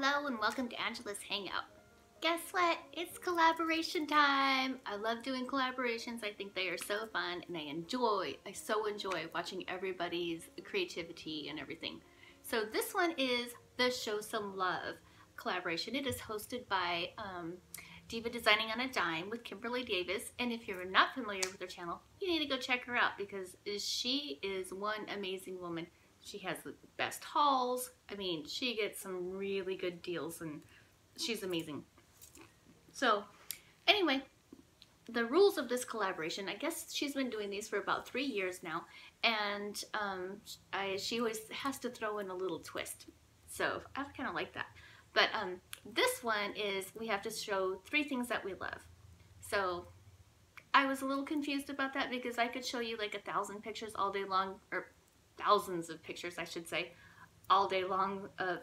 Hello and welcome to Angela's Hangout. Guess what? It's collaboration time. I love doing collaborations. I think they are so fun and I so enjoy watching everybody's creativity and everything. So this one is the Show Some Love collaboration. It is hosted by Diva Designing on a Dime with Kimberly Davis. And if you're not familiar with her channel, you need to go check her out because she is one amazing woman. She has the best hauls. I mean, she gets some really good deals and she's amazing. So anyway, the rules of this collaboration, I guess she's been doing these for about 3 years now, and she always has to throw in a little twist. So I kind of like that. But this one is we have to show 3 things that we love. So I was a little confused about that because I could show you like 1,000 pictures all day long, or thousands of pictures I should say, all day long of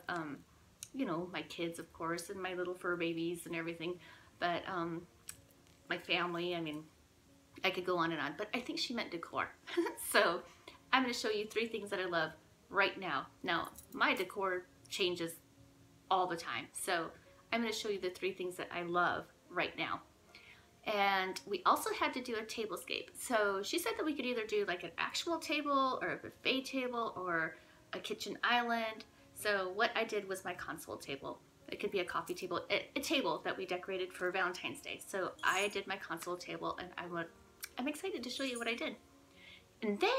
you know, my kids of course and my little fur babies and everything, but my family. I mean, I could go on and on, but I think she meant decor. So I'm going to show you 3 things that I love right now. Now my decor changes all the time, so I'm going to show you the 3 things that I love right now. And we also had to do a tablescape. So she said that we could either do like an actual table or a buffet table or a kitchen island. So what I did was my console table. It could be a coffee table, a table that we decorated for Valentine's Day. So I did my console table, and I'm excited to show you what I did. And then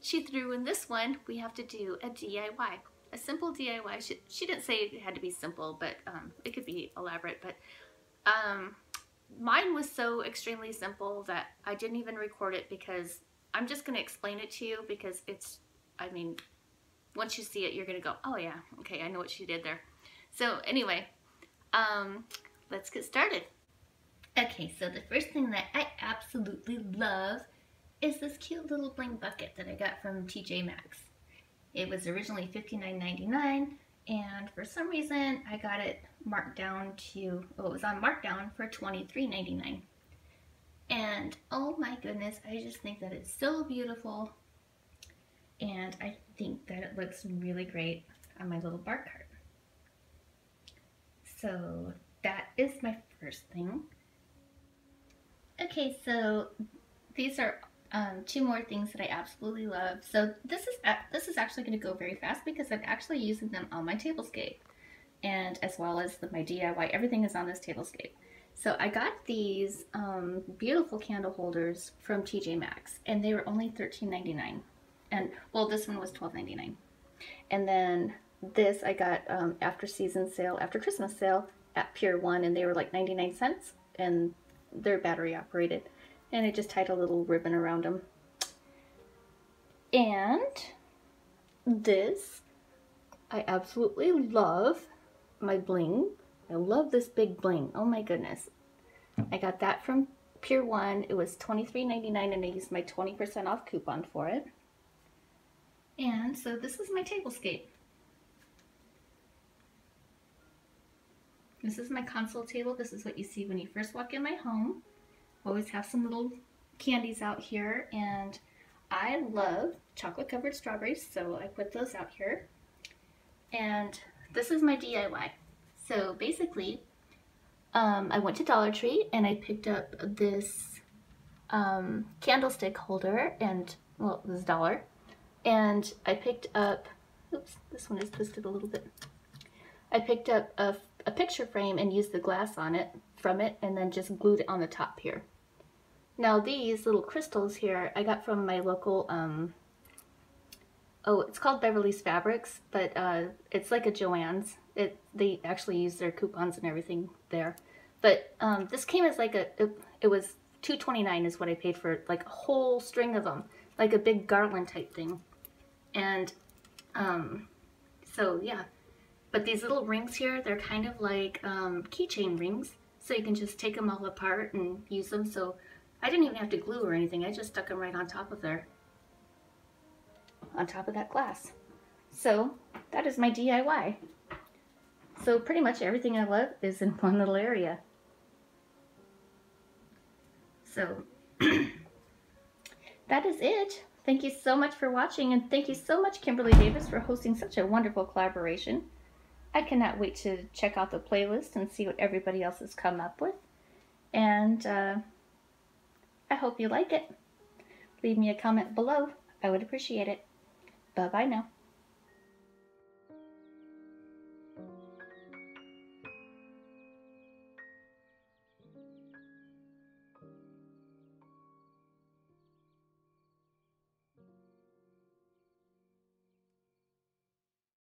she threw in this one, we have to do a DIY, a simple DIY. She didn't say it had to be simple, but it could be elaborate. But mine was so extremely simple that I didn't even record it because I'm just going to explain it to you because it's, I mean, once you see it, you're going to go, oh yeah, okay, I know what she did there. So anyway, let's get started. Okay, so the first thing that I absolutely love is this cute little bling bucket that I got from TJ Maxx. It was originally $59.99. And for some reason, I got it marked down to, well, it was on markdown for $23.99. And oh my goodness, I just think that it's so beautiful. And I think that it looks really great on my little bar cart. So that is my first thing. Okay, so these are 2 more things that I absolutely love. So this is actually going to go very fast because I'm actually using them on my tablescape, and as well as my DIY. Everything is on this tablescape. So I got these beautiful candle holders from TJ Maxx, and they were only $13.99. And well, this one was $12.99. And then this I got after Christmas sale at Pier 1, and they were like 99 cents, and they're battery operated. And I just tied a little ribbon around them. And this, I absolutely love my bling. I love this big bling. Oh my goodness. I got that from Pier 1. It was $23.99 and I used my 20% off coupon for it. And so this is my tablescape. This is my console table. This is what you see when you first walk in my home. Always have some little candies out here, and I love chocolate covered strawberries, so I put those out here. And this is my DIY. So basically, I went to Dollar Tree and I picked up this candlestick holder, and well, it was $1. And I picked up, oops, this one is twisted a little bit. I picked up a picture frame and used the glass on it from it, and then just glued it on the top here. Now these little crystals here I got from my local, oh, it's called Beverly's Fabrics, but it's like a Joann's. They actually use their coupons and everything there. But this came as like it was $2.29 is what I paid for, like a whole string of them, like a big garland type thing. And so yeah, but these little rings here, they're kind of like keychain rings, so you can just take them all apart and use them. So I didn't even have to glue or anything. I just stuck them right on top of there, on top of that glass. So that is my DIY. So pretty much everything I love is in one little area. So that is it. Thank you so much for watching, and thank you so much, Kimberly Davis, for hosting such a wonderful collaboration. I cannot wait to check out the playlist and see what everybody else has come up with. And I hope you like it. Leave me a comment below. I would appreciate it. Bye-bye now.